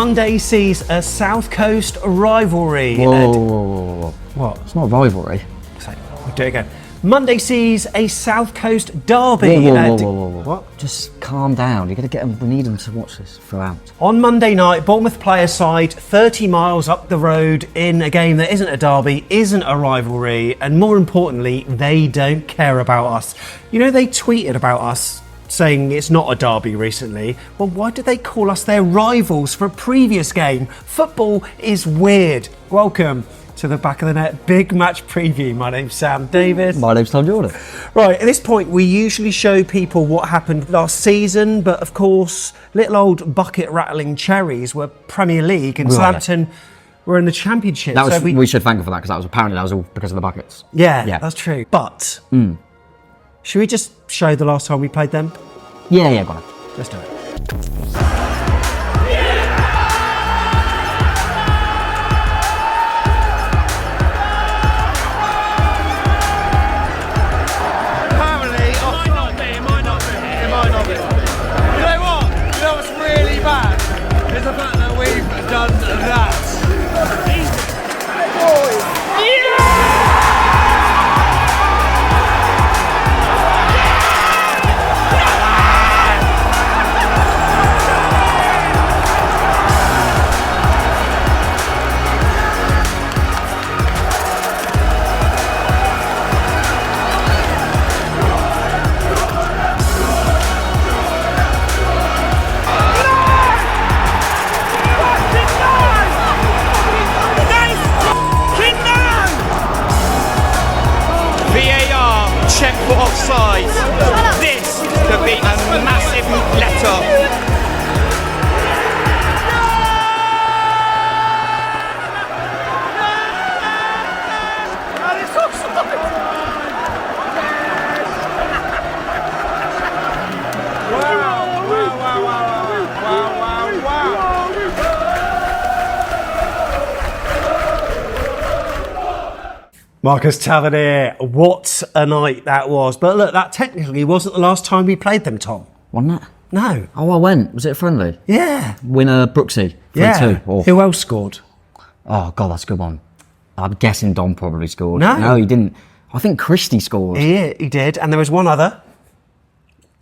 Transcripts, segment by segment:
Monday sees a South Coast rivalry. Whoa. What? It's not a rivalry. Sorry, we'll do it again. Monday sees a South Coast derby. Whoa. What? Just calm down. You're going to get them. We need them to watch this throughout. On Monday night, Bournemouth play a side 30 miles up the road in a game that isn't a derby, isn't a rivalry, and more importantly, they don't care about us. You know, they tweeted about us saying it's not a derby recently. Well, why did they call us their rivals for a previous game? Football is weird. Welcome to the Back of the Net Big Match Preview. My name's Sam Davis. My name's Tom Jordan. Right, at this point we usually show people what happened last season, but of course little old bucket rattling Cherries were Premier League and Southampton were in the Championship. That was, we should thank her for that, because that was all because of the buckets. Yeah, that's true. But should we just show the last time we played them? Yeah, go on. Let's do it. The fact that we've done that. Check for offside. This could be a massive let-up. Marcus Tavernier, what a night that was. But look, that technically wasn't the last time we played them, Tom. Wasn't it? No. Oh, I went. Was it a friendly? Yeah. Winner Brooksy. 3-2. Yeah. Oh. Who else scored? Oh, God, that's a good one. I'm guessing Don probably scored. No, he didn't. I think Christie scored. He did. And there was one other.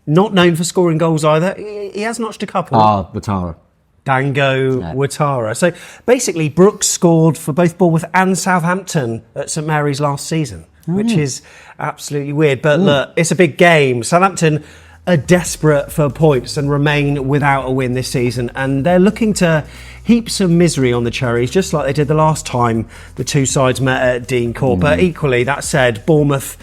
Not known for scoring goals either. He has notched a couple. Watara. Dango Watara. So basically, Brooks scored for both Bournemouth and Southampton at St Mary's last season, which is absolutely weird. But look, it's a big game. Southampton are desperate for points and remain without a win this season, and they're looking to heap some misery on the Cherries, just like they did the last time the two sides met at Dean Court. But equally, that said, Bournemouth,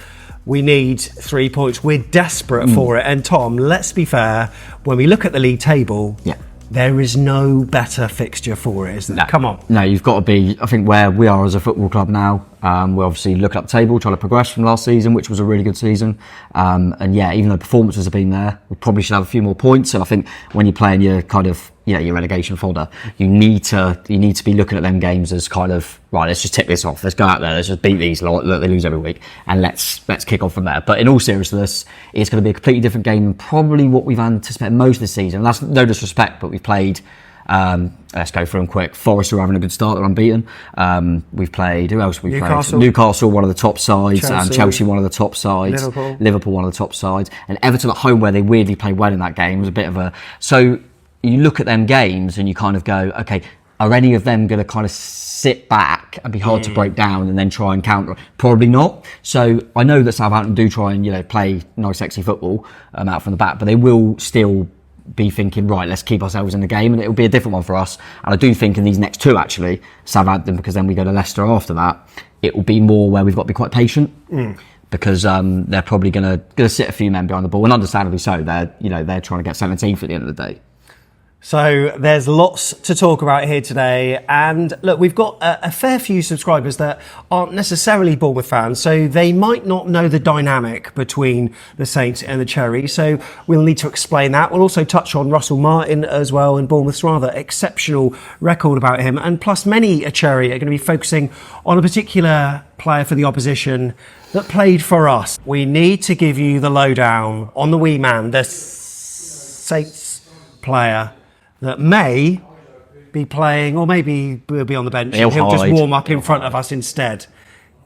we need 3 points. We're desperate for it. And Tom, let's be fair, when we look at the league table, there is no better fixture for it, is there? No. Come on. No, you've got to be, I think, where we are as a football club now. We're obviously looking up the table, trying to progress from last season, which was a really good season. And yeah, even though performances have been there, we probably should have a few more points. So I think when you're playing your kind of, your relegation fodder, you need to be looking at them games as kind of, right, let's just tick this off. Let's go out there. Let's just beat these lot that they lose every week, and let's kick off from there. But in all seriousness, it's going to be a completely different game than probably what we've anticipated most of the season. And that's no disrespect, but we've played. Let's go through them quick. Forest are having a good start, they're unbeaten. We've played, who else? Newcastle, one of the top sides, Chelsea, one of the top sides, Liverpool, one of the top sides, and Everton at home, where they weirdly played well in that game, was a bit of a. So you look at them games and you kind of go, okay, are any of them going to kind of sit back and be hard to break down and then try and counter? Probably not. So I know that Southampton do try and play nice, sexy football out from the back, but they will still be thinking, right, let's keep ourselves in the game, and it'll be a different one for us. And I do think in these next two, actually, Southampton, because then we go to Leicester after that, it will be more where we've got to be quite patient, because they're probably going to sit a few men behind the ball, and understandably so. They're trying to get 17th at the end of the day. So there's lots to talk about here today, and look, we've got a fair few subscribers that aren't necessarily Bournemouth fans, so they might not know the dynamic between the Saints and the Cherries, so we'll need to explain that. We'll also touch on Russell Martin as well, and Bournemouth's rather exceptional record about him, and plus many a Cherry are going to be focusing on a particular player for the opposition that played for us. We need to give you the lowdown on the wee man, the Saints player that may be playing, or maybe we'll be on the bench. He'll just hide. warm up in front of us instead.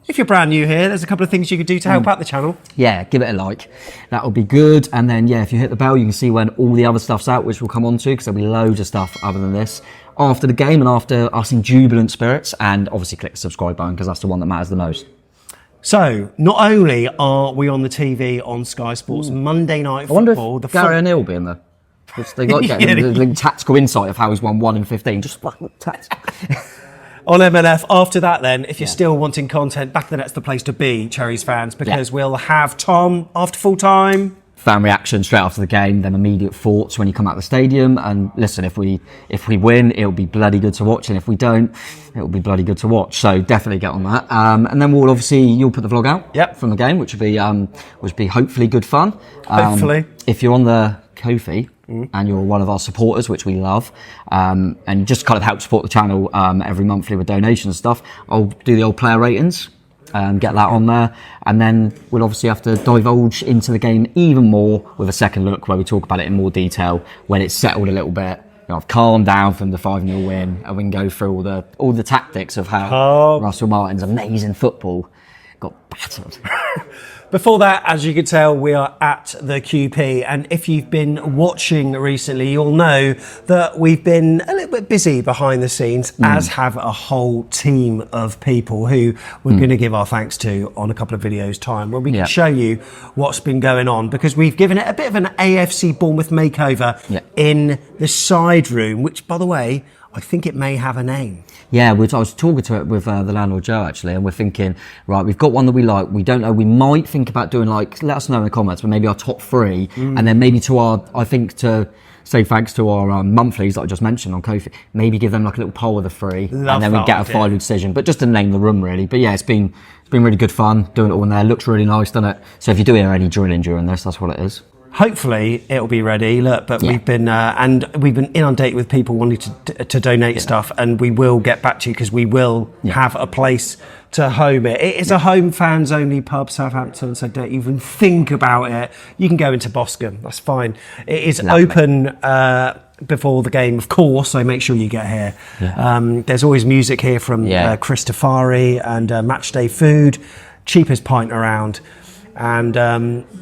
If you're brand new here, there's a couple of things you could do to help out the channel. Yeah, give it a like. That would be good. And then, yeah, if you hit the bell, you can see when all the other stuff's out, which we'll come on to, because there'll be loads of stuff other than this after the game and after us in jubilant spirits. And obviously click the subscribe button, because that's the one that matters the most. So, not only are we on the TV on Sky Sports Monday Night I wonder Football... if Gary O'Neill will be in there. They got the tactical insight of how he's won 1 in 15. Just On MNF, after that then, if you're still wanting content, Back of the Net's the place to be, Cherries fans, because we'll have Tom after full time. Fan reaction straight after the game, then immediate thoughts when you come out of the stadium. And listen, if we win, it'll be bloody good to watch, and if we don't, it'll be bloody good to watch. So definitely get on that. And then you'll put the vlog out from the game, which would be hopefully good fun. Hopefully. If you're on the Ko-fi and you're one of our supporters, which we love, and just kind of help support the channel every monthly with donations and stuff, I'll do the old player ratings. Get that on there, and then we'll obviously have to divulge into the game even more with a second look where we talk about it in more detail when it's settled a little bit. I've calmed down from the 5-0 win, and we can go through all the tactics of how Russell Martin's amazing football got battered. Before that, as you can tell, we are at the QP, and if you've been watching recently, you'll know that we've been a little bit busy behind the scenes, as have a whole team of people who we're going to give our thanks to on a couple of videos' time, where we can show you what's been going on, because we've given it a bit of an AFC Bournemouth makeover in the side room, which, by the way, I think it may have a name. Yeah, I was talking to it with the landlord Joe actually, and we're thinking, right, we've got one that we like. We don't know. We might think about doing let us know in the comments, but maybe our top 3, and then maybe to say thanks to our monthlies that I just mentioned on Ko-fi. Maybe give them like a little poll of the 3, and then we get a final decision. But just to name the room really. But yeah, it's been really good fun doing it all in there. Looks really nice, doesn't it? So if you do hear any drilling during this, that's what it is. Hopefully it'll be ready. Look, but we've been inundated with people wanting to donate stuff, and we will get back to you, because we will have a place to home it. It is a home fans only pub, Southampton, so don't even think about it. You can go into Boscombe, that's fine. It is open before the game, of course, so make sure you get here. There's always music here from Christofari and Matchday Food, cheapest pint around. And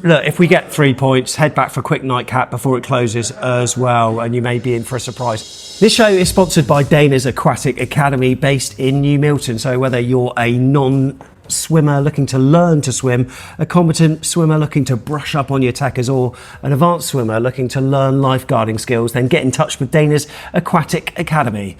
look, if we get 3 points, head back for a quick nightcap before it closes as well, and you may be in for a surprise. This show is sponsored by Dana's Aquatic Academy, based in New Milton. So whether you're a non-swimmer looking to learn to swim, a competent swimmer looking to brush up on your tackers, or an advanced swimmer looking to learn lifeguarding skills, then get in touch with Dana's Aquatic Academy.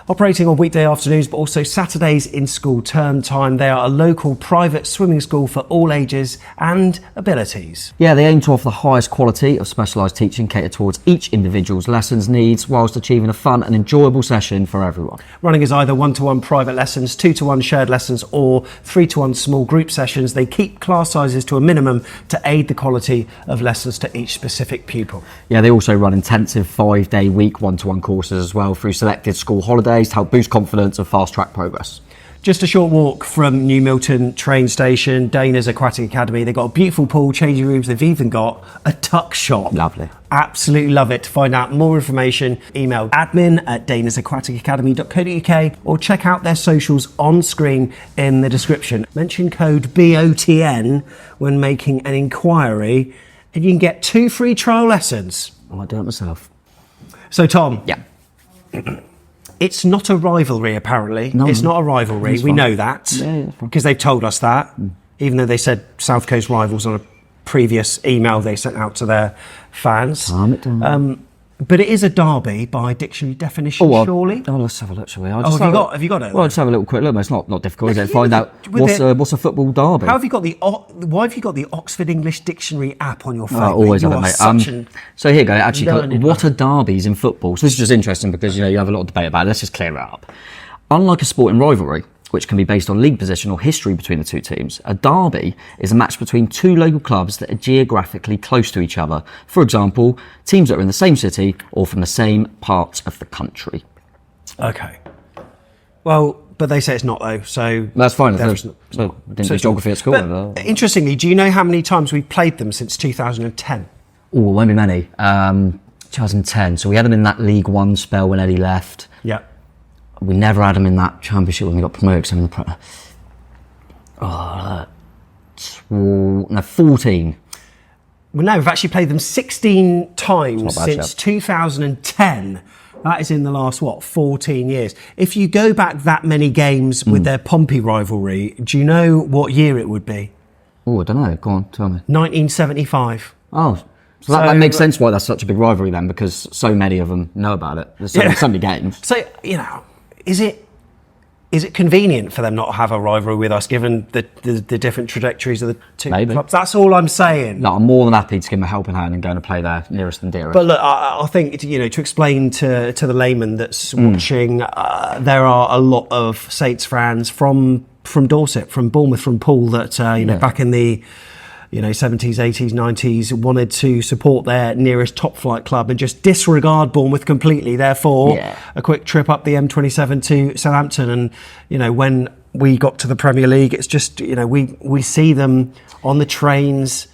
Operating on weekday afternoons, but also Saturdays in school term time. They are a local private swimming school for all ages and abilities. Yeah, they aim to offer the highest quality of specialised teaching catered towards each individual's lessons needs, whilst achieving a fun and enjoyable session for everyone. Running as either 1-to-1 private lessons, 2-to-1 shared lessons, or 3-to-1 small group sessions. They keep class sizes to a minimum to aid the quality of lessons to each specific pupil. Yeah, they also run intensive 5-day week 1-to-1 courses as well through selected school holidays to help boost confidence and fast track progress. Just a short walk from New Milton train station, Dana's Aquatic Academy. They've got a beautiful pool, changing rooms. They've even got a tuck shop. Lovely. Absolutely love it. To find out more information, email admin@danasaquaticacademy.co.uk, or check out their socials on screen in the description. Mention code BOTN when making an inquiry, and you can get 2 free trial lessons. I might do it myself. So Tom. Yeah. It's not a rivalry, apparently. No, it's not a rivalry. We know that, because they've told us that, even though they said South Coast Rivals on a previous email they sent out to their fans. But it is a derby by dictionary definition, surely? Let's have a look, shall we? Have you got it? Well, just have a little quick look. It's not difficult, is it? Find out what's a football derby. Why have you got the Oxford English Dictionary app on your phone? Always have it, mate. So here you go. Actually, what are derbies in football? So this is just interesting, because you have a lot of debate about it. Let's just clear it up. Unlike a sporting rivalry, which can be based on league position or history between the two teams, a derby is a match between 2 local clubs that are geographically close to each other. For example, teams that are in the same city or from the same parts of the country. Okay. Well, but they say it's not, though, so... That's fine. So I didn't do geography at school. But, interestingly, do you know how many times we've played them since 2010? Oh, it won't be many. 2010. So we had them in that League One spell when Eddie left. Yeah. We never had them in that Championship when we got promoted. 14. Well, no, we've actually played them 16 times since 2010. That is in the last, 14 years. If you go back that many games with their Pompey rivalry, do you know what year it would be? Oh, I don't know. Go on, tell me. 1975. Oh, so that makes sense why that's such a big rivalry then, because so many of them know about it. There's so many games. So, is it convenient for them not to have a rivalry with us, given the different trajectories of the two clubs? That's all I'm saying. No, I'm more than happy to give them a helping hand and going to play there nearest and dearest. But look, I think, to explain to the layman that's watching, there are a lot of Saints fans from Dorset, from Bournemouth, from Poole that, back in the 70s, 80s, 90s, wanted to support their nearest top flight club and just disregard Bournemouth completely. Therefore, a quick trip up the M27 to Southampton. And, when we got to the Premier League, it's just, we see them on the trains.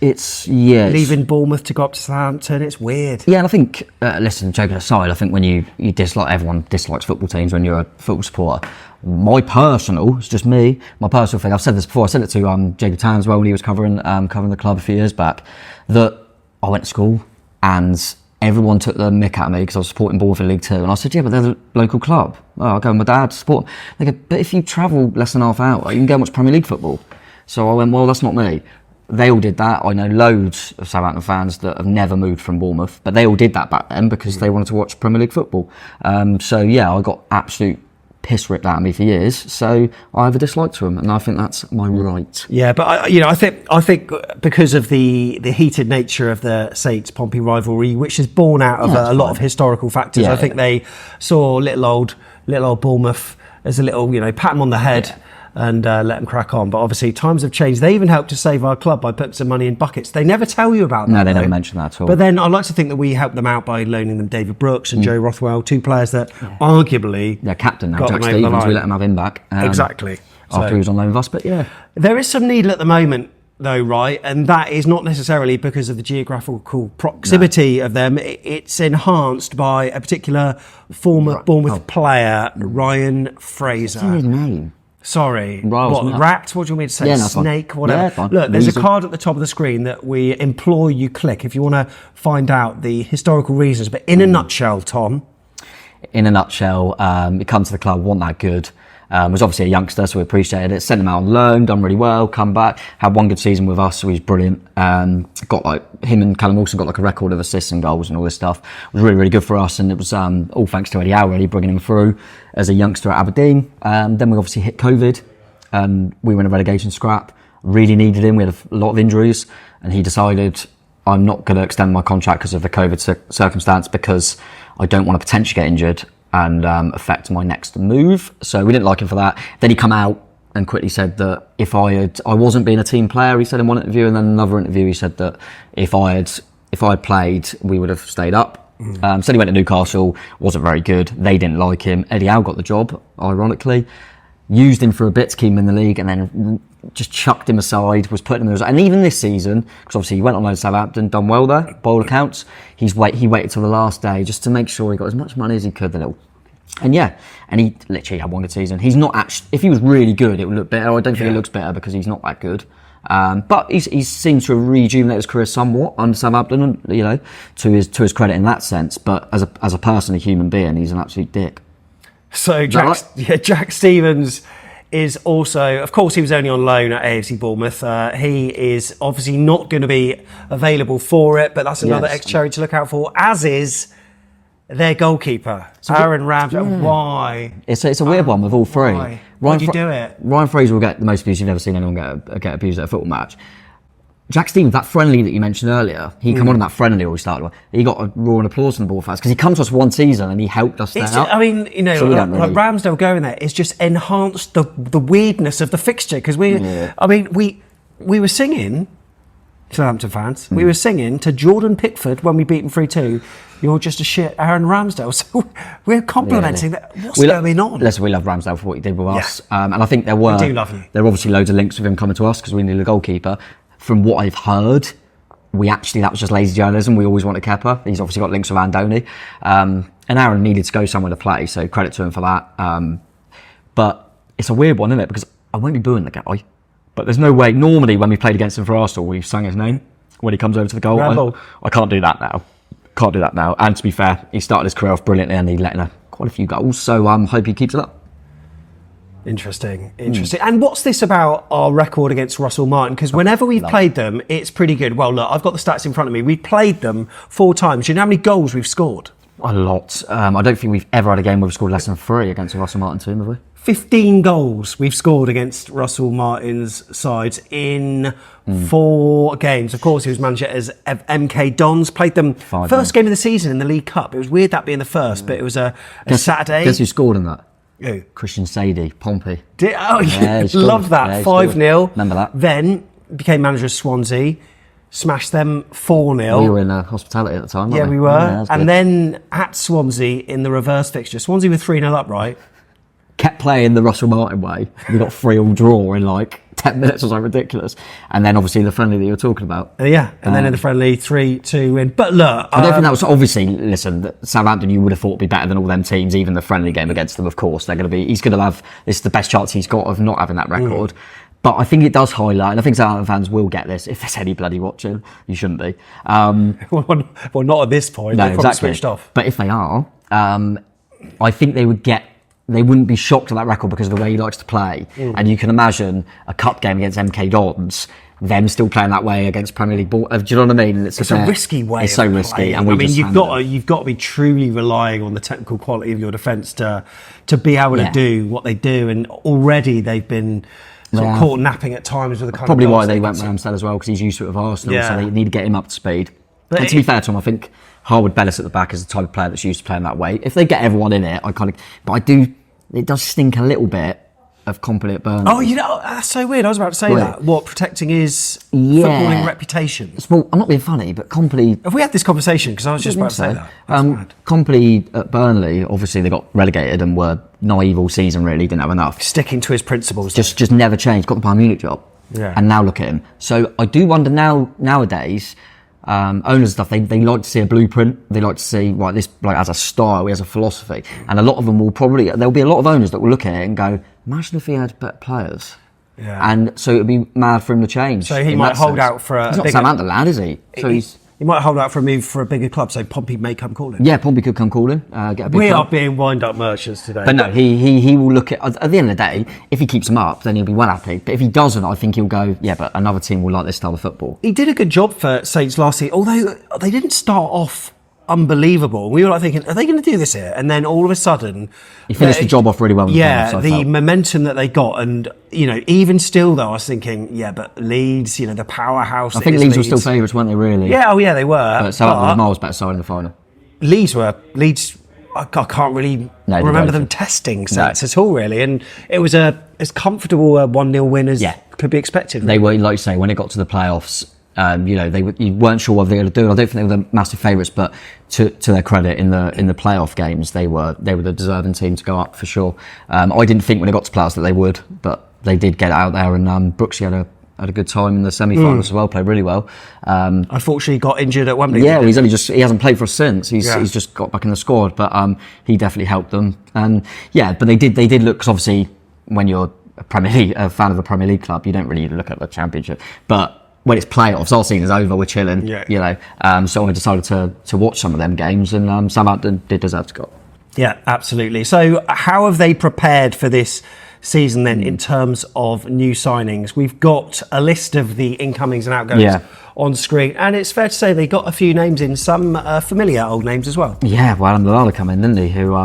Leaving Bournemouth to go up to Southampton. It's weird. Yeah, and I think, listen, joking aside, I think when you dislike, everyone dislikes football teams when you're a football supporter. It's just me, my personal thing, I've said this before, I said it to Jacob Tan as well when he was covering the club a few years back, that I went to school and everyone took the mick out of me because I was supporting Bournemouth in League Two, and I said, yeah, but they're the local club. I'll go with my dad to support. They go, but if you travel less than half hour, you can go and watch Premier League football. So I went, well, that's not me. They all did that. I know loads of Southampton fans that have never moved from Bournemouth, but they all did that back then because they wanted to watch Premier League football. I got absolute piss ripped out of me for years, so I have a dislike to them, and I think that's my right. Yeah, but I think because of the heated nature of the Saints Pompey rivalry, which is born out of a lot of historical factors, I think they saw little old Bournemouth as a little pat them on the head. And let them crack on. But obviously, times have changed. They even helped to save our club by putting some money in buckets. They never tell you about that. No, they never mention that at all. But then I'd like to think that we helped them out by loaning them David Brooks and Joe Rothwell, two players that arguably... Their captain now, Jack Stevens, we let him have him back. Exactly. After he was on loan with us, but yeah. There is some needle at the moment, though, right? And that is not necessarily because of the geographical proximity of them. It's enhanced by a particular former Bournemouth player, Ryan Fraser. What's his name? Sorry, rat? What do you want me to say? Yeah, no, snake, whatever. Yeah, look, there's a card at the top of the screen that we implore you click if you want to find out the historical reasons. But in a nutshell, Tom. In a nutshell, he come to the club, wasn't that good. Was obviously a youngster, so we appreciated it. Sent him out on loan, done really well, come back, had one good season with us, so he's brilliant. Him and Callum Wilson got a record of assists and goals and all this stuff. It was really, really good for us, and it was all thanks to Eddie Howe really bringing him through as a youngster at Aberdeen. Then we obviously hit COVID. We were in a relegation scrap, really needed him. We had a lot of injuries, and he decided, I'm not going to extend my contract because of the COVID circumstance, because I don't want to potentially get injured and affect my next move. So we didn't like him for that. Then he come out and quickly said that if I wasn't being a team player, he said in one interview, and then another interview he said that if I had played, we would have stayed up. So he went to Newcastle, wasn't very good. They didn't like him. Eddie Howe got the job, ironically. Used him for a bit to keep him in the league, and then just chucked him aside, was putting him in. And even this season, because obviously he went on loan to Southampton, done well there, by all accounts, he waited till the last day just to make sure he got as much money as he could. And he literally had one good season. He's not actually, if he was really good, it would look better. I don't think it looks better because he's not that good. But he's seemed to have rejuvenated his career somewhat under Southampton, to his credit in that sense. But as a person, a human being, he's an absolute dick. So Jack Stevens is also, of course, he was only on loan at AFC Bournemouth. He is obviously not going to be available for it, but that's another ex-Cherry to look out for, as is their goalkeeper, Aaron Ramsdale. Why? It's a weird one with all three. Why? Why'd you do it? Ryan Fraser will get the most abuse you've ever seen anyone get abused at a football match. Jack Stevens, that friendly that you mentioned earlier, he came on in that friendly, or we started with. He got a roar and applause from the ball fans because he comes to us one season and he helped us there. I mean, Ramsdale going there is just enhanced the weirdness of the fixture, because we were singing, Southampton fans, we were singing to Jordan Pickford when we beat him 3-2. You're just a shit Aaron Ramsdale. So we're complimenting that. What's going on? Listen, we love Ramsdale for what he did with us, and I think we do love you. There were obviously loads of links with him coming to us because we needed a goalkeeper. From what I've heard, that was just lazy journalism. We always wanted Kepa. He's obviously got links with Andoni. And Aaron needed to go somewhere to play, so credit to him for that. But it's a weird one, isn't it? Because I won't be booing the guy, but there's no way. Normally, when we played against him for Arsenal, we've sung his name when he comes over to the goal. I can't do that now. Can't do that now. And to be fair, he started his career off brilliantly and he let in quite a few goals. So hope he keeps it up. Interesting. And what's this about our record against Russell Martin? Because whenever we've played them, it's pretty good. Well, look, I've got the stats in front of me. We've played them 4 times. Do you know how many goals we've scored? A lot. I don't think we've ever had a game where we've scored less than 3 against a Russell Martin team, have we? 15 goals we've scored against Russell Martin's sides in 4 games. Of course, he was manager as MK Dons, played them first game of the season in the League Cup. It was weird that being the first, but it was a Saturday. Guess who scored in that? Who? Christian Sadie, Pompey. Love that. 5-0. Remember that. Then became manager of Swansea, smashed them 4-0. We were in hospitality at the time, weren't we were. Yeah, and then at Swansea in the reverse fixture. Swansea were 3-0 up, right? Kept playing the Russell Martin way. We got 3-3 draw in like 10 minutes or something ridiculous. And then obviously the friendly that you were talking about. And then in the friendly 3-2 win. But look, I don't think that was obviously. Listen, Southampton, you would have thought would be better than all them teams. Even the friendly game against them, of course, they're going to be. He's going to have. This is the best chance he's got of not having that record. But I think it does highlight, and I think Southampton fans will get this. If there's any bloody watching, you shouldn't be. Well, not at this point. No, they've probably switched off. But if they are, I think they would get. They wouldn't be shocked at that record because of the way he likes to play. And you can imagine a cup game against MK Dons, them still playing that way against Premier League ball. Do you know what I mean? It's a risky way. It's so risky, and you've got to be truly relying on the technical quality of your defence to be able to do what they do. And already they've been sort of caught napping at times with the kind probably of why they went Ramsdale as well, because he's used to it with Arsenal. So they need to get him up to speed. But and to be fair to him, I think Harwood Bellis at the back is the type of player that's used to playing that way. If they get everyone in it, it does stink a little bit of Company at Burnley. Oh, that's so weird. I was about to say that. What, protecting his footballing reputation? Well, I'm not being funny, but Company... Have we had this conversation? Because I was just about to say that. Company at Burnley, obviously they got relegated and were naive all season, really, didn't have enough. Sticking to his principles. Just never changed. Got the Bayern Munich job. Yeah. And now look at him. So I do wonder nowadays... owners and stuff, they like to see a blueprint. They like to see this as a style, as a philosophy, and a lot of them there'll be a lot of owners that will look at it and go, imagine if he had better players. Yeah. And so it'd be mad for him to change. So he might hold out for a he's not Southampton lad, is he? So he might hold out for a move for a bigger club, so Pompey may come calling. Yeah, Pompey could come calling. Get a big we club. are being wind-up merchants today. But no, he will look at the end of the day, if he keeps them up, then he'll be well happy. But if he doesn't, I think he'll go, but another team will like this style of football. He did a good job for Saints last season, although they didn't start off unbelievable. We were like thinking, are they going to do this here? And then all of a sudden... He finished the job off really well. The momentum that they got. And, even still, though, I was thinking, but Leeds, the powerhouse. I think Leeds were still favourites, weren't they, really? Yeah, they were. But Southampton was miles better side in the final. Leeds, I can't really remember them testing Saints at all, really. And it was as comfortable a 1-0 win as could be expected. Really. They were, like you say, when it got to the playoffs, you weren't sure what they were going to do. I don't think they were the massive favourites, but to their credit, in the playoff games, they were the deserving team to go up for sure. I didn't think when it got to playoffs that they would, but they did get out there, and Brooksy had a good time in the semi-finals as well. Played really well. Unfortunately, got injured at Wembley. Yeah, he hasn't played for us since. He's just got back in the squad, but he definitely helped them. And but they did look, because obviously when you're a fan of a Premier League club, you don't really look at the Championship, but when it's playoffs, our season's over, we're chilling, so I decided to watch some of them games, and Southampton did deserve to go. Yeah, absolutely. So how have they prepared for this season then in terms of new signings? We've got a list of the incomings and outgoings on screen, and it's fair to say they got a few names in, some familiar old names as well. Yeah, well, Lallana come in, didn't he, who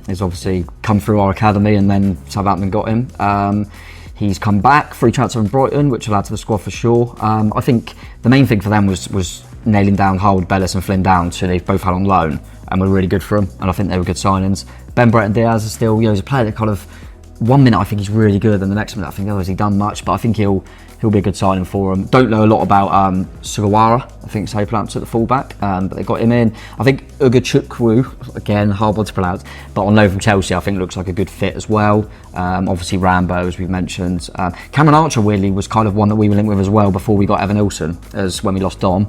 has obviously come through our academy, and then Southampton got him. He's come back, free transfer from Brighton, which will add to the squad for sure. I think the main thing for them was nailing down Harwood Bellis and Flynn Downs, who they've both had on loan and were really good for them. And I think they were good signings. Ben Brereton Diaz is still, he's a player that kind of 1 minute I think he's really good, and the next minute I think, has he done much? But I think he'll be a good signing for him. Don't know a lot about Sugawara, I think is how you pronounce it, the fullback, but they got him in. I think Ugachukwu, again, hard one to pronounce, but on loan from Chelsea, I think looks like a good fit as well. Obviously Rambo, as we've mentioned. Cameron Archer, weirdly, was kind of one that we were linked with as well before we got Evan Olsen, as when we lost Dom.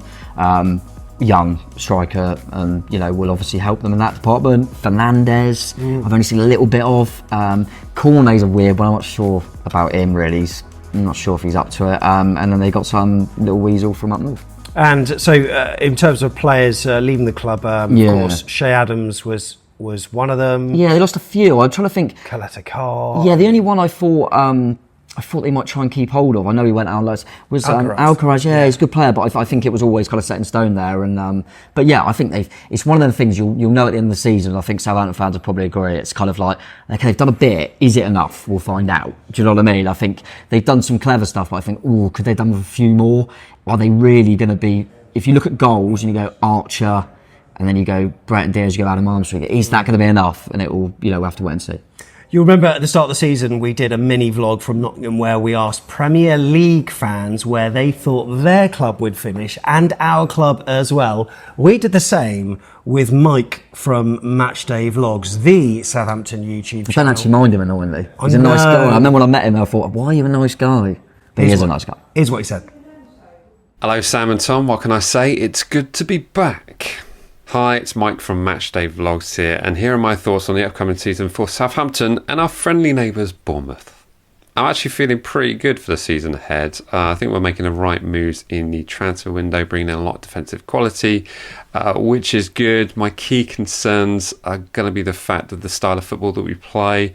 Young striker, and will obviously help them in that department. Fernandez, I've only seen a little bit of. Cornet's a weird one, I'm not sure about him really. I'm not sure if he's up to it. And then they got some little weasel from up north. And so, in terms of players leaving the club, of course, Shea Adams was one of them. Yeah, they lost a few. I'm trying to think. Kaleta Carr. Yeah, the only one I thought they might try and keep hold of. I know he went out was Alcaraz. Yeah, he's a good player, but I think it was always kind of set in stone there. And but yeah, I think it's one of them things you'll know at the end of the season. I think Southampton fans will probably agree. It's kind of like, okay, they've done a bit. Is it enough? We'll find out. Do you know what I mean? I think they've done some clever stuff, but I think, could they have done with a few more? Are they really going to be? If you look at goals and you go Archer, and then you go Brett Diaz, you go Adam Armstrong, is that going to be enough? And it will, we'll have to wait and see. You remember at the start of the season, we did a mini vlog from Nottingham where we asked Premier League fans where they thought their club would finish, and our club as well. We did the same with Mike from Matchday Vlogs, the Southampton YouTube channel. I don't actually mind him annoyingly. He's a nice guy. I remember when I met him, I thought, why are you a nice guy? But he is a nice guy. Here's what he said. Hello, Sam and Tom. What can I say? It's good to be back. Hi, it's Mike from Matchday Vlogs here, and here are my thoughts on the upcoming season for Southampton and our friendly neighbours Bournemouth. I'm actually feeling pretty good for the season ahead. I think we're making the right moves in the transfer window, bringing in a lot of defensive quality, which is good. My key concerns are going to be the fact that the style of football that we play,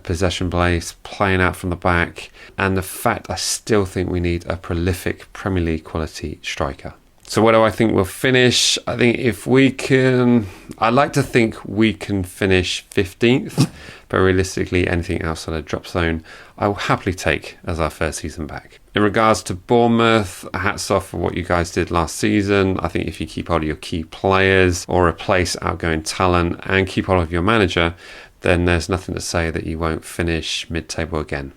possession plays, playing out from the back, and the fact I still think we need a prolific Premier League quality striker. So where do I think we'll finish? I think I'd like to think we can finish 15th, but realistically anything outside a drop zone, I will happily take as our first season back. In regards to Bournemouth, hats off for what you guys did last season. I think if you keep hold of your key players or replace outgoing talent and keep hold of your manager, then there's nothing to say that you won't finish mid-table again.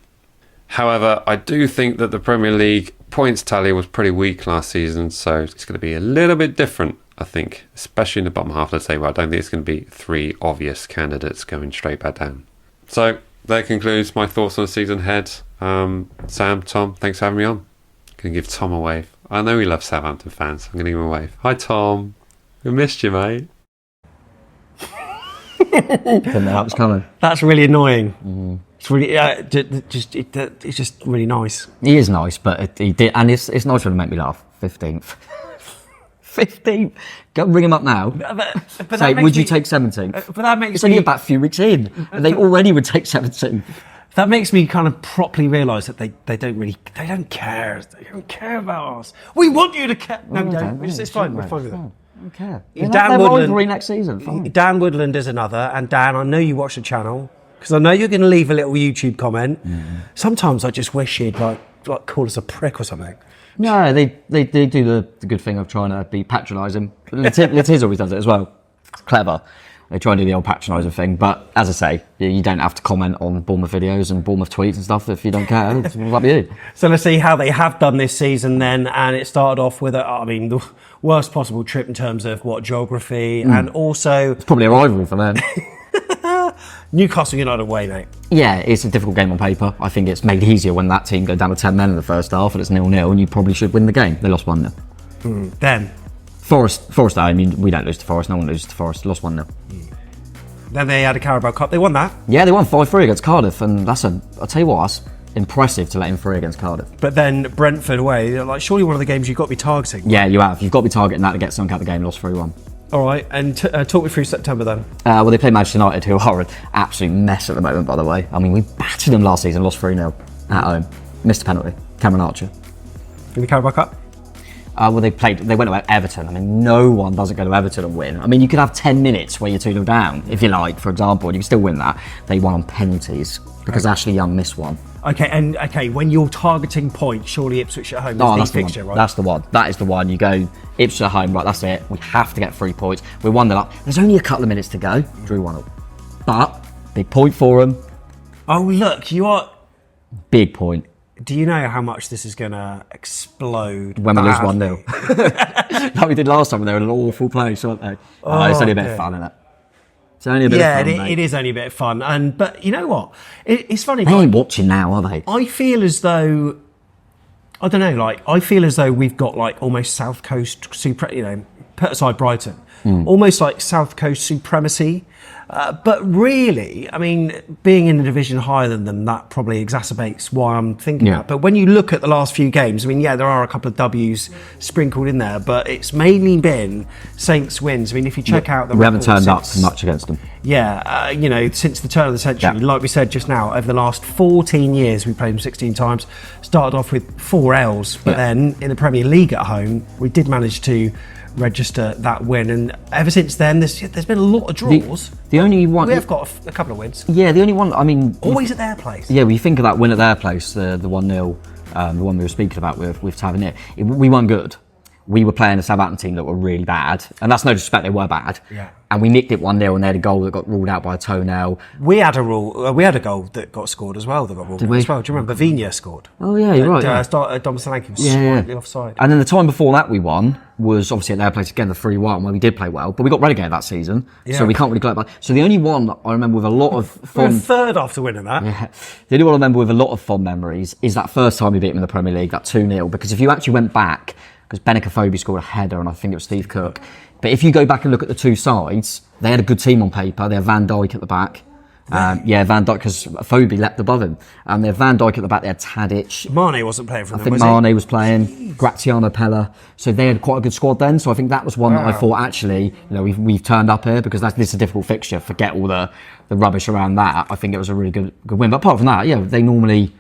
However, I do think that the Premier League points tally was pretty weak last season, so it's going to be a little bit different, I think, especially in the bottom half of the table. I don't think it's going to be three obvious candidates going straight back down. So that concludes my thoughts on the season ahead. Sam, Tom, thanks for having me on. I'm going to give Tom a wave. I know he loves Southampton fans. I'm going to give him a wave. Hi, Tom. We missed you, mate. Didn't know that was coming. That's really annoying. Mm-hmm. It's really, it's just really nice. He is nice, but he did, and it's nice when he make me laugh. 15th. 15th. Go ring him up now. But say, would you take 17th? But that makes it's only about a few weeks in, and they already would take 17th. That makes me kind of properly realise that they don't care. They don't care about us. We want you to care. No, we don't. It's fine. We're fine with it. Okay. Dan Woodland next season. Fine. Dan Woodland is another, and Dan, I know you watch the channel because I know you're going to leave a little YouTube comment. Mm. Sometimes I just wish he'd like call us a prick or something. No, they do the good thing of trying to be patronising. Letiz always does it as well. It's clever. They try and do the old patronising thing, but as I say, you don't have to comment on Bournemouth videos and Bournemouth tweets and stuff if you don't care. It's up to you. So let's see how they have done this season then, and it started off with the worst possible trip in terms of geography, and also it's probably a rivalry for them. Newcastle United away, mate. Yeah, it's a difficult game on paper. I think it's made easier when that team go down to 10 men in the first half and it's 0-0, and you probably should win the game. They lost 1-0. Then Forest, I mean, we don't lose to Forest. No one loses to Forest. Lost 1-0. Then they had a Carabao Cup. They won that. Yeah, they won 5-3 against Cardiff, and I'll tell you what, that's impressive to let him free against Cardiff. But then Brentford away, surely one of the games you've got to be targeting. Yeah, you have. You've got to be targeting that to get sunk out of the game. Lost 3-1. All right, and talk me through September then. Well, they play Manchester United, who are an absolute mess at the moment, by the way. I mean, we battered them last season, lost 3-0 at home. Missed a penalty. Cameron Archer. In the Carabao Cup? Well, they went away at Everton. I mean, no one doesn't go to Everton and win. I mean, you could have 10 minutes where you're 2-0 down, if you like, for example, and you can still win that. They won on penalties because Ashley Young missed one. Okay, when you're targeting points, surely Ipswich at home is the fixture, right? That's the one. That is the one. You go Ipswich at home, right, that's it. We have to get 3 points. We're 1-0 up. There's only a couple of minutes to go. Drew 1-0. But, big point for them. Oh, look, you are... Big point. Do you know how much this is going to explode? When we lose badly? 1-0. Like we did last time when they were in an awful place, weren't they? It's only a bit of fun, isn't it? It's only a bit of fun, mate. It is only a bit of fun. But you know what? It's funny. They ain't watching now, are they? I feel as though... I don't know, I feel as though we've got almost South Coast, put aside Brighton, almost like South Coast supremacy. But really, I mean, being in a division higher than them, that probably exacerbates why I'm thinking that. But when you look at the last few games, I mean, there are a couple of W's sprinkled in there, but it's mainly been Saints wins. I mean, if you check out the we haven't turned up much against them. Yeah, since the turn of the century, like we said just now, over the last 14 years, we played them 16 times. Started off with 4 L's, but then in the Premier League at home, we did manage to register that win, and ever since then there's been a lot of draws. The only one we have got a couple of wins. Yeah, the only one, I mean, always at their place. Yeah, when you think of that win at their place, the 1-0, the one we were speaking about with Tavernier, we weren't good. We were playing a Southampton team that were really bad, and that's no disrespect, they were bad. Yeah. And we nicked it 1-0, and they had a goal that got ruled out by a toenail. We had a goal that got scored as well. That got ruled out as well. Do you remember Vigna scored? Oh yeah, you're right. Dom Solanke was slightly offside. And then the time before that we won was obviously at their place again, the 3-1, where we did play well, but we got relegated that season, so we can't really go back. So the only one I remember with a lot of fun... We're third after winning that. Yeah. The only one I remember with a lot of fond memories is that first time we beat them in the Premier League, that 2-0, because if you actually went back, because Benicophobe scored a header and I think it was Steve Cook, but if you go back and look at the two sides, they had a good team on paper. They had Van Dijk at the back. Van Dijk, because Phobie leapt above him. They had Van Dijk at the back, they had Tadic. Mane wasn't playing for them, I think Mane was playing, Graziano Pella. So they had quite a good squad then. So I think that was one that I thought, actually, we've turned up here because this is a difficult fixture. Forget all the rubbish around that. I think it was a really good win. But apart from that, they normally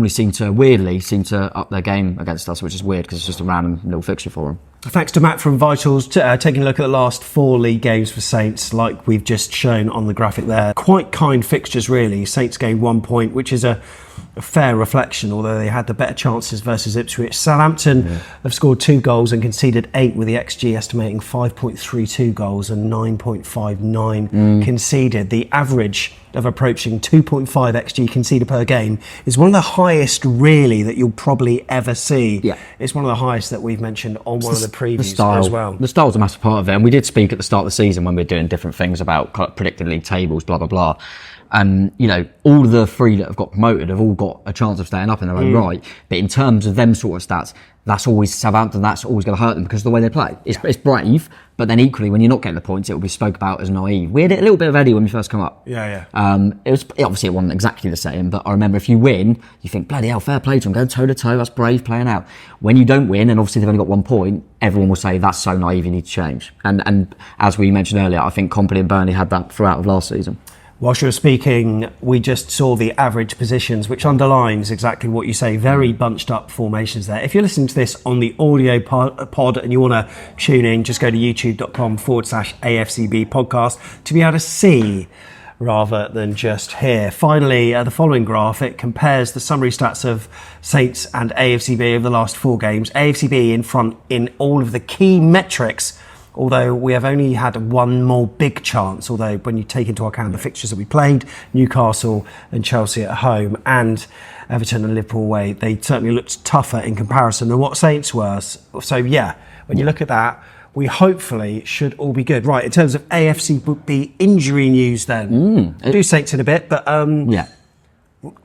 seem to up their game against us, which is weird because it's just a random little fixture for them. Thanks to Matt from Vitals, taking a look at the last 4 league games for Saints, like we've just shown on the graphic there. Quite kind fixtures, really. Saints gained 1 point, which is a fair reflection, although they had the better chances versus Ipswich. Southampton have scored 2 goals and conceded 8, with the XG estimating 5.32 goals and 9.59 conceded. The average of approaching 2.5 XG conceded per game is one of the highest, really, that you'll probably ever see. Yeah. It's one of the highest that we've mentioned on one of the previews as well. The style's a massive part of it, and we did speak at the start of the season when we were doing different things about predicted league tables, blah, blah, blah. And, all the 3 that have got promoted have all got a chance of staying up in their own right. But in terms of them sort of stats, that's always Southampton, that's always going to hurt them because of the way they play. It's brave, but then equally, when you're not getting the points, it will be spoke about as naive. We had a little bit of Eddie when we first come up. Obviously, it wasn't exactly the same, but I remember if you win, you think, bloody hell, fair play to them, going toe to toe, that's brave playing out. When you don't win, and obviously they've only got 1 point, everyone will say, that's so naive, you need to change. And as we mentioned earlier, I think Company and Burnley had that throughout of last season. Whilst you were speaking, we just saw the average positions, which underlines exactly what you say. Very bunched up formations there. If you're listening to this on the audio pod and you want to tune in, just go to youtube.com/AFCB podcast to be able to see rather than just hear. Finally, the following graph, it compares the summary stats of Saints and AFCB over the last 4 games. AFCB in front in all of the key metrics, although we have only had 1 more big chance, although when you take into account the fixtures that we played, Newcastle and Chelsea at home and Everton and Liverpool away, they certainly looked tougher in comparison than what Saints were. So when you look at that, we hopefully should all be good. Right, in terms of AFCB injury news then, do Saints in a bit, but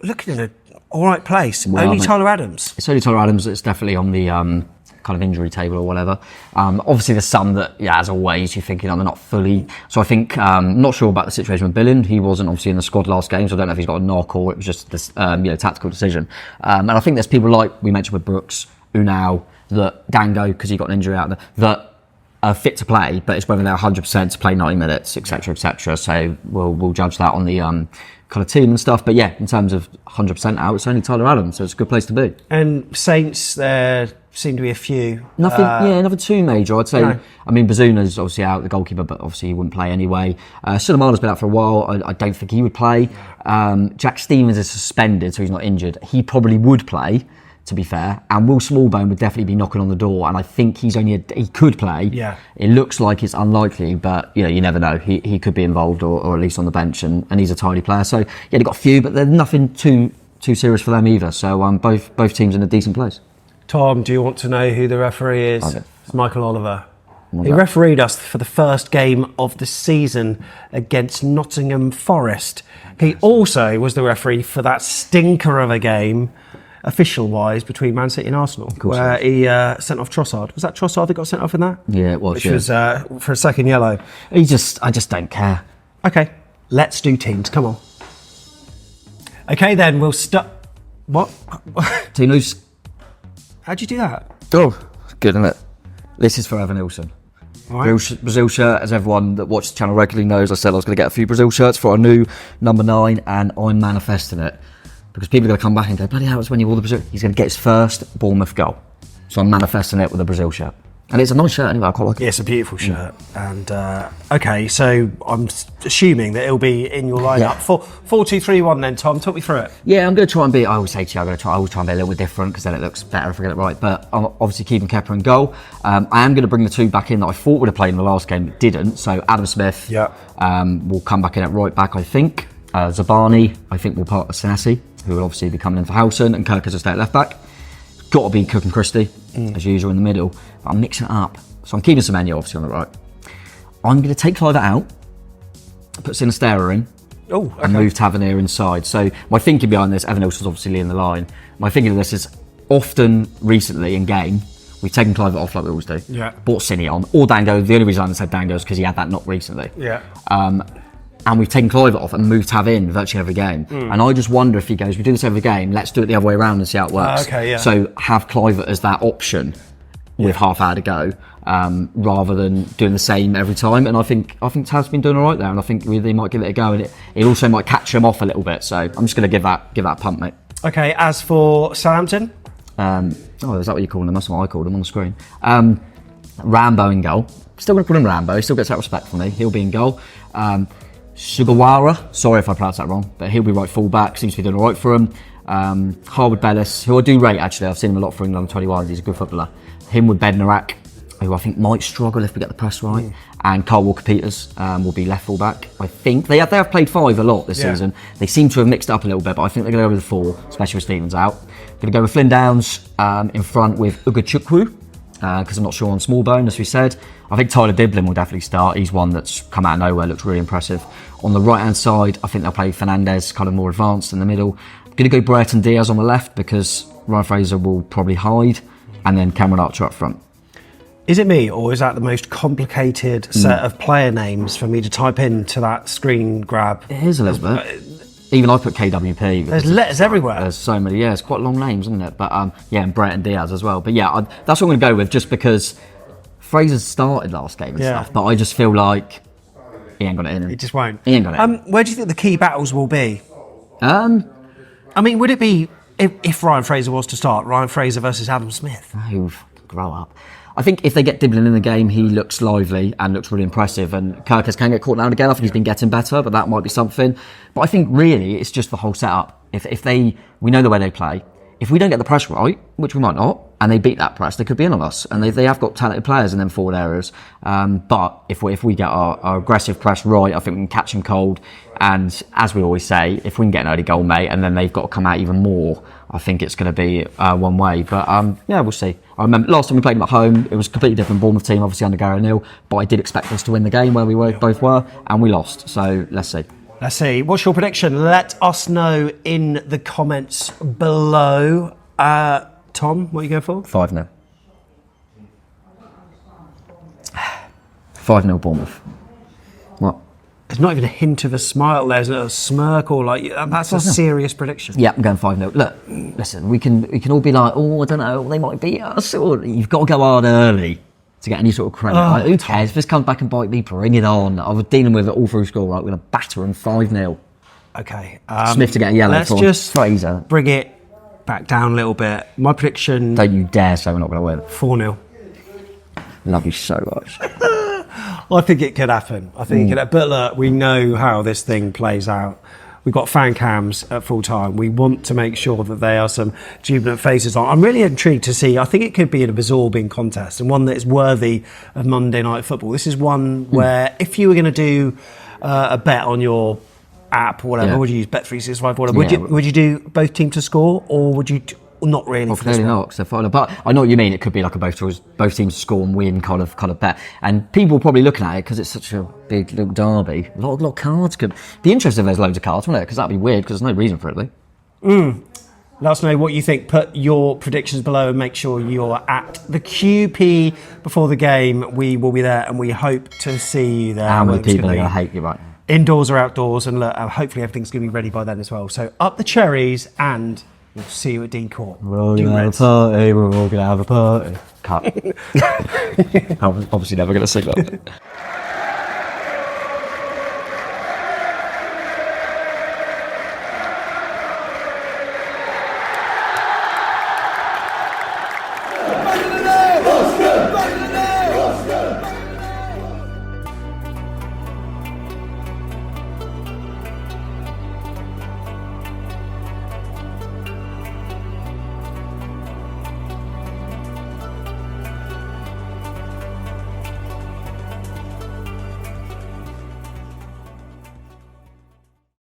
looking in an all right place. Only Tyler Adams. It's only Tyler Adams that's definitely on the kind of injury table or whatever. Obviously there's some that, as always, you're thinking, they're not fully. So I think, not sure about the situation with Billen. He wasn't obviously in the squad last game, so I don't know if he's got a knock or it was just this, tactical decision. And I think there's people like we mentioned with Brooks, Unal, that Dango, because he got an injury out there, that are fit to play, but it's whether they're 100% to play 90 minutes, etc., etc. So we'll judge that on the kind of team and stuff. But in terms of 100% out, it's only Tyler Adams, so it's a good place to be. And Saints, there seem to be a few. Nothing too major, I'd say. No. I mean, Bazuna's obviously out, the goalkeeper, but obviously he wouldn't play anyway. Sulemana's been out for a while. I don't think he would play. Jack Stevens is suspended, so he's not injured. He probably would play, to be fair. And Will Smallbone would definitely be knocking on the door, and I think he could play. Yeah. It looks like it's unlikely, but you never know. He could be involved or at least on the bench, and he's a tidy player. So yeah, they've got a few, but there's nothing too serious for them either. So both teams in a decent place. Tom, do you want to know who the referee is? Okay. It's Michael Oliver. He refereed us for the first game of the season against Nottingham Forest. He also was the referee for that stinker of a game, official-wise, between Man City and Arsenal, where he sent off Trossard. Was that Trossard that got sent off in that? Yeah, it was. Which was for a second yellow. I just don't care. Okay, let's do teams. Come on. Okay, then we'll start. What? Team loose. How'd you do that? Oh, good, isn't it? This is for Evan Nilsson. Right. Brazil shirt, as everyone that watches the channel regularly knows, I said I was going to get a few Brazil shirts for our new number 9, and I'm manifesting it. Because people are going to come back and go, bloody hell, it's when you wore the Brazil. He's going to get his first Bournemouth goal. So I'm manifesting it with a Brazil shirt. And it's a nice shirt anyway, I quite like it. Yeah, it's a beautiful shirt. And, okay, so I'm assuming that it'll be in your lineup. Yeah. 4-2-3-1 then, Tom, talk me through it. Yeah, I'm going to try and be, I always say to you, I always try and be a little bit different because then it looks better if I get it right. But I'm obviously keeping Kepa in goal. I am going to bring the 2 back in that I thought would have played in the last game, but didn't. So Adam Smith will come back in at right back, I think. Zabani, I think, will part of Senesi, who will obviously be coming in for Howson, and Kirk as a stay at left back. Got to be Cook and Christie, as usual, in the middle. But I'm mixing it up. So I'm keeping Semenyo obviously on the right. I'm going to take Cliver out, put Sinisterra in, and move Tavernier inside. So my thinking behind this, Evan Nilsson's obviously in the line. My thinking of this is often recently in game, we've taken Cliver off like we always do. Yeah. Brought Cine on. Or Dango. The only reason I said Dango is because he had that knock recently. Yeah. And we've taken Cliver off and moved Tav in virtually every game. And I just wonder if he goes, we do this every game, let's do it the other way around and see how it works. So have Cliver as that option with half hour to go, rather than doing the same every time. And I think Tav's been doing all right there, and I think they might give it a go, and it also might catch him off a little bit. So I'm just going to give that a pump, mate. Okay, as for Southampton? Is that what you call him? That's what I called him on the screen. Rambo in goal. Still going to put him Rambo. He still gets that respect from me. He'll be in goal. Sugawara, sorry if I pronounced that wrong, but he'll be right full back. Seems to be doing all right for him. Harwood Bellis, who I do rate actually. I've seen him a lot for England 21. He's a good footballer. Him with Bednarak, who I think might struggle if we get the press right. And Carl Walker-Peters will be left full back. I think they have played 5 a lot this season. They seem to have mixed up a little bit, but I think they're going to go with the 4, especially with Stevens out. Going to go with Flynn Downs in front with Ugachukwu, because I'm not sure on Smallbone, as we said. I think Tyler Diblin will definitely start. He's one that's come out of nowhere, looks really impressive. On the right-hand side, I think they'll play Fernandez, kind of more advanced in the middle. Going to go Brereton Diaz on the left, because Ryan Fraser will probably hide, and then Cameron Archer up front. Is it me, or is that the most complicated set of player names for me to type into that screen grab? It is a little bit. Even I put KWP. There's letters everywhere. There's so many, it's quite long names, isn't it? But and Brereton Diaz as well. But yeah, that's what I'm going to go with, just because Fraser started last game and stuff, but I just feel like he ain't got it in him. He just won't. He ain't got it in him. Where do you think the key battles will be? I mean, would it be, if Ryan Fraser was to start, Ryan Fraser versus Adam Smith? Oh, grow up. I think if they get Diblin in the game, he looks lively and looks really impressive. And Kirkus can get caught now and again. I think he's been getting better, but that might be something. But I think really it's just the whole setup. We know the way they play. If we don't get the press right, which we might not, and they beat that press, they could be in on us. And they have got talented players in them forward areas. But if we get our aggressive press right, I think we can catch them cold. And as we always say, if we can get an early goal, mate, and then they've got to come out even more, I think it's going to be one way. But we'll see. I remember last time we played them at home, it was a completely different Bournemouth team, obviously under Gary O'Neill. But I did expect us to win the game where we both were, and we lost. So let's see. Let's see. What's your prediction? Let us know in the comments below. Tom, what are you going for? 5-0. 5-0 Bournemouth. What? There's not even a hint of a smile. There's a smirk or that's a serious prediction. Yeah, I'm going 5-0. Look, listen, we can all be like, I don't know, they might beat us. Or you've got to go hard early to get any sort of credit. Who cares? If this comes back and bite me, bring it on. I was dealing with it all through school. We're going to batter them 5-0. Okay. Smith to get a yellow for Fraser. Bring it back down a little bit. My prediction... Don't you dare say we're not going to win. 4-0. Love you so much. I think it could happen. But look, we know how this thing plays out. we've got fan cams at full time. We want to make sure that there are some jubilant faces on. I'm really intrigued to see. I think it could be an absorbing contest and one that is worthy of Monday Night Football. This is one where if you were going to do a bet on your app or whatever, would you use Bet365 or whatever? Would you do both teams to score, or would you not really? Well, clearly not, because they're final. But I know what you mean. It could be like a both teams to score and win kind of bet. And people are probably looking at it because it's such a big little derby. A lot of cards could be interesting if there's loads of cards, wouldn't it? Because that'd be weird because there's no reason for it, really. Let us know what you think. Put your predictions below and make sure you're at the QP before the game. We will be there and we hope to see you there. How many people are going to hate you, right? Indoors or outdoors, and look, hopefully everything's going to be ready by then as well. So up the cherries, and we'll see you at Dean Court. We're all going to have a party, we're all going to have a party. Cut. I'm obviously never going to sing that.